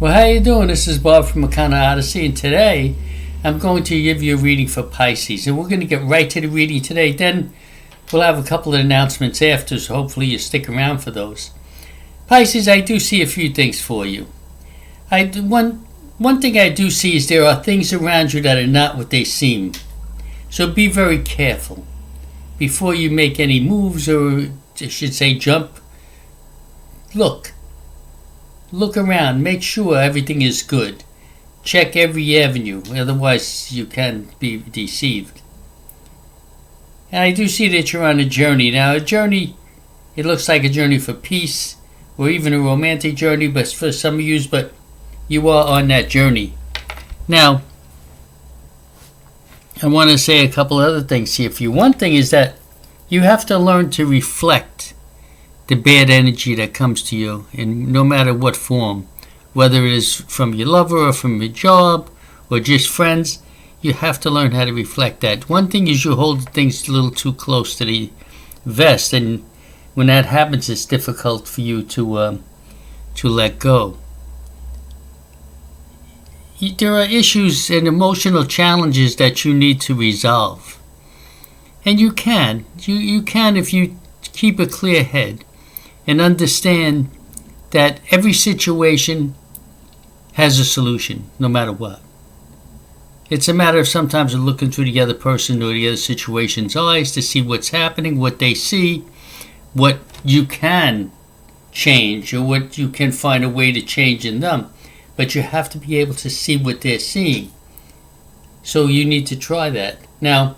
Well, how you doing? This is Bob from Makana Odyssey, and today I'm going to give you a reading for Pisces, and we're going to get right to the reading today. Then we'll have a couple of announcements after, so hopefully you stick around for those. Pisces, I do see a few things for you. One thing I do see is there are things around you that are not what they seem. So be very careful before you make any moves, or I should say jump. Look around, make sure everything is good. Check every avenue, otherwise you can be deceived. And I do see that you're on a journey. Now, a journey, it looks like a journey for peace, or even a romantic journey, but for some of you, but you are on that journey. Now, I want to say a couple other things here for you. One thing is that you have to learn to reflect the bad energy that comes to you, in no matter what form, whether it is from your lover or from your job or just friends. You have to learn how to reflect that. One thing is you hold things a little too close to the vest, and when that happens, it's difficult for you to let go. There are issues and emotional challenges that you need to resolve, and you can if you keep a clear head and understand that every situation has a solution, no matter what. It's a matter of sometimes looking through the other person or the other situation's eyes to see what's happening, what they see, what you can change, or what you can find a way to change in them. But you have to be able to see what they're seeing. So you need to try that. Now,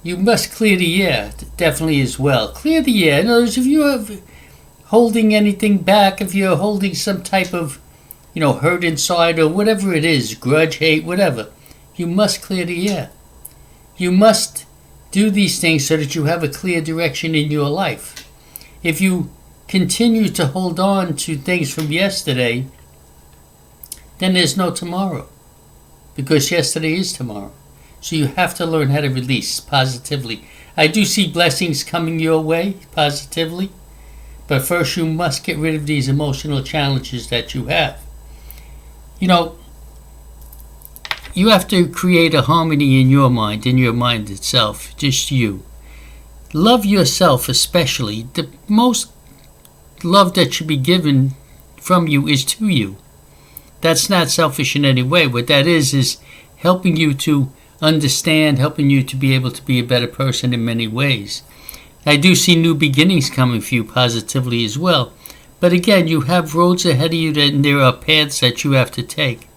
you must clear the air, definitely as well. Clear the air. In other words, if you are holding anything back, if you're holding some type of, hurt inside or whatever it is, grudge, hate, whatever, you must clear the air. You must do these things so that you have a clear direction in your life. If you continue to hold on to things from yesterday, then there's no tomorrow, because yesterday is tomorrow. So you have to learn how to release positively. I do see blessings coming your way positively, but first you must get rid of these emotional challenges that you have. You have to create a harmony in your mind itself, just you. Love yourself especially. The most love that should be given from you is to you. That's not selfish in any way. What that is helping you to understand, helping you to be able to be a better person in many ways. I do see new beginnings coming for you positively as well. But again, you have roads ahead of you, and there are paths that you have to take.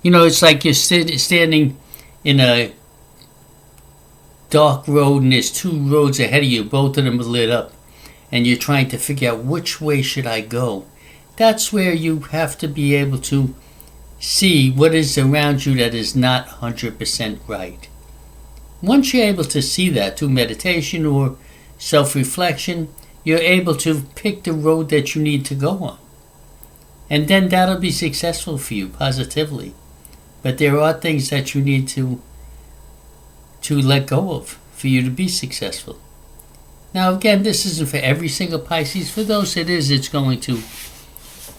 It's like you're standing in a dark road, and there's two roads ahead of you, both of them are lit up, and you're trying to figure out which way should I go. That's where you have to be able to see what is around you that is not 100% right. Once you're able to see that through meditation or self-reflection, you're able to pick the road that you need to go on. And then that'll be successful for you positively. But there are things that you need to let go of for you to be successful. Now again, this isn't for every single Pisces. For those it is, it's going to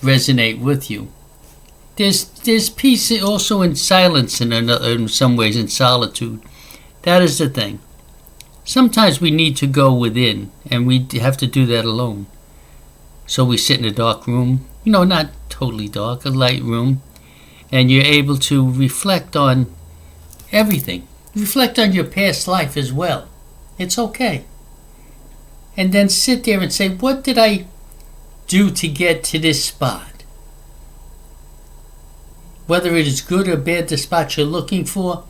resonate with you. There's peace also in silence, in some ways, in solitude. That is the thing. Sometimes we need to go within, and we have to do that alone. So we sit in a dark room, not totally dark, a light room, and you're able to reflect on everything. Reflect on your past life as well. It's okay. And then sit there and say, what did I do to get to this spot? Whether it is good or bad, the spot you're looking for,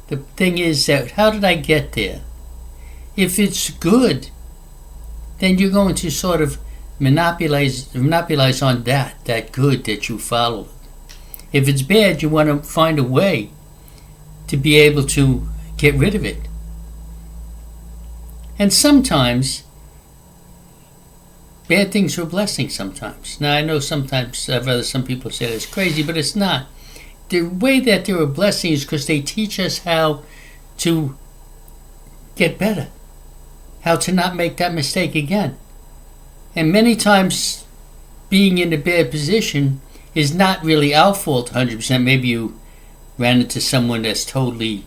the thing is that how did I get there? If it's good, then you're going to sort of monopolize on that good that you follow. If it's bad, you want to find a way to be able to get rid of it. And sometimes bad things are blessings sometimes. Now I know sometimes some people say that's crazy, but it's not. The way that there are blessings because they teach us how to get better, how to not make that mistake again. And many times being in a bad position is not really our fault 100%. Maybe you ran into someone that's totally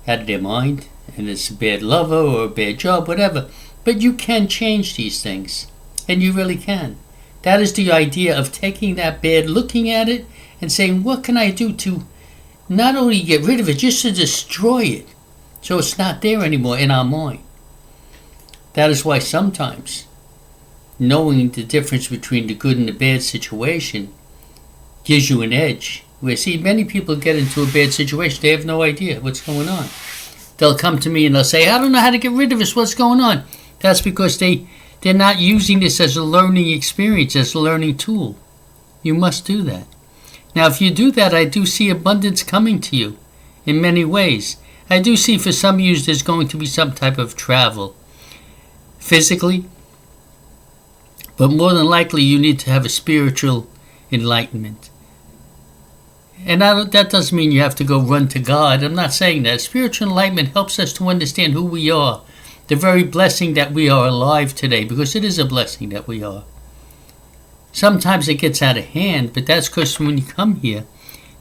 out of their mind and it's a bad lover or a bad job, whatever. But you can change these things, and you really can. That is the idea of taking that bad, looking at it, and saying, what can I do to not only get rid of it, just to destroy it, so it's not there anymore in our mind. That is why sometimes knowing the difference between the good and the bad situation gives you an edge. Where, see, many people get into a bad situation, they have no idea what's going on. They'll come to me and they'll say, I don't know how to get rid of this, what's going on? That's because they're not using this as a learning experience, as a learning tool. You must do that. Now, if you do that, I do see abundance coming to you in many ways. I do see for some of you there's going to be some type of travel physically, but more than likely you need to have a spiritual enlightenment. And that doesn't mean you have to go run to God. I'm not saying that. Spiritual enlightenment helps us to understand who we are, the very blessing that we are alive today, because it is a blessing that we are. Sometimes it gets out of hand, but that's because when you come here,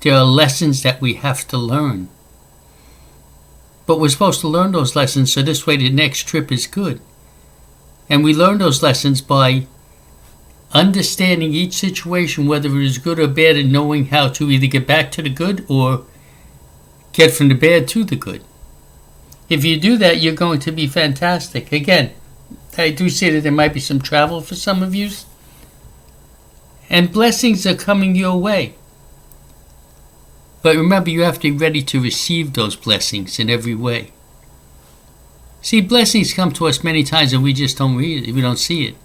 there are lessons that we have to learn. But we're supposed to learn those lessons so this way the next trip is good. And we learn those lessons by understanding each situation, whether it is good or bad, and knowing how to either get back to the good or get from the bad to the good. If you do that, you're going to be fantastic. Again, I do say that there might be some travel for some of you. And blessings are coming your way. But remember, you have to be ready to receive those blessings in every way. See, blessings come to us many times and we just don't read it. We don't see it.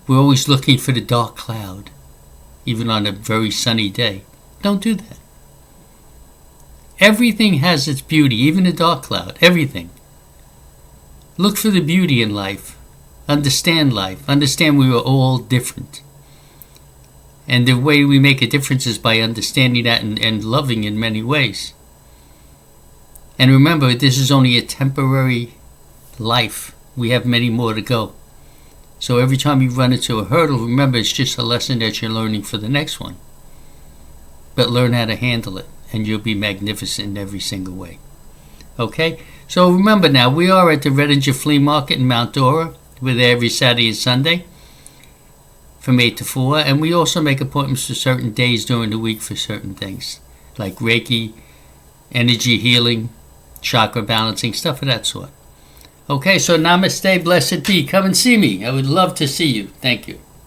We're always looking for the dark cloud, even on a very sunny day. Don't do that. Everything has its beauty, even the dark cloud, everything. Look for the beauty in life. Understand life. Understand we are all different. And the way we make a difference is by understanding that and loving in many ways. And remember, this is only a temporary life. We have many more to go. So every time you run into a hurdle, remember it's just a lesson that you're learning for the next one. But learn how to handle it, and you'll be magnificent in every single way. Okay? So remember now, we are at the Redinger Flea Market in Mount Dora. We're there every Saturday and Sunday from 8 to 4. And we also make appointments for certain days during the week for certain things, like Reiki, energy healing, chakra balancing, stuff of that sort. Okay, so namaste, blessed be. Come and see me. I would love to see you. Thank you.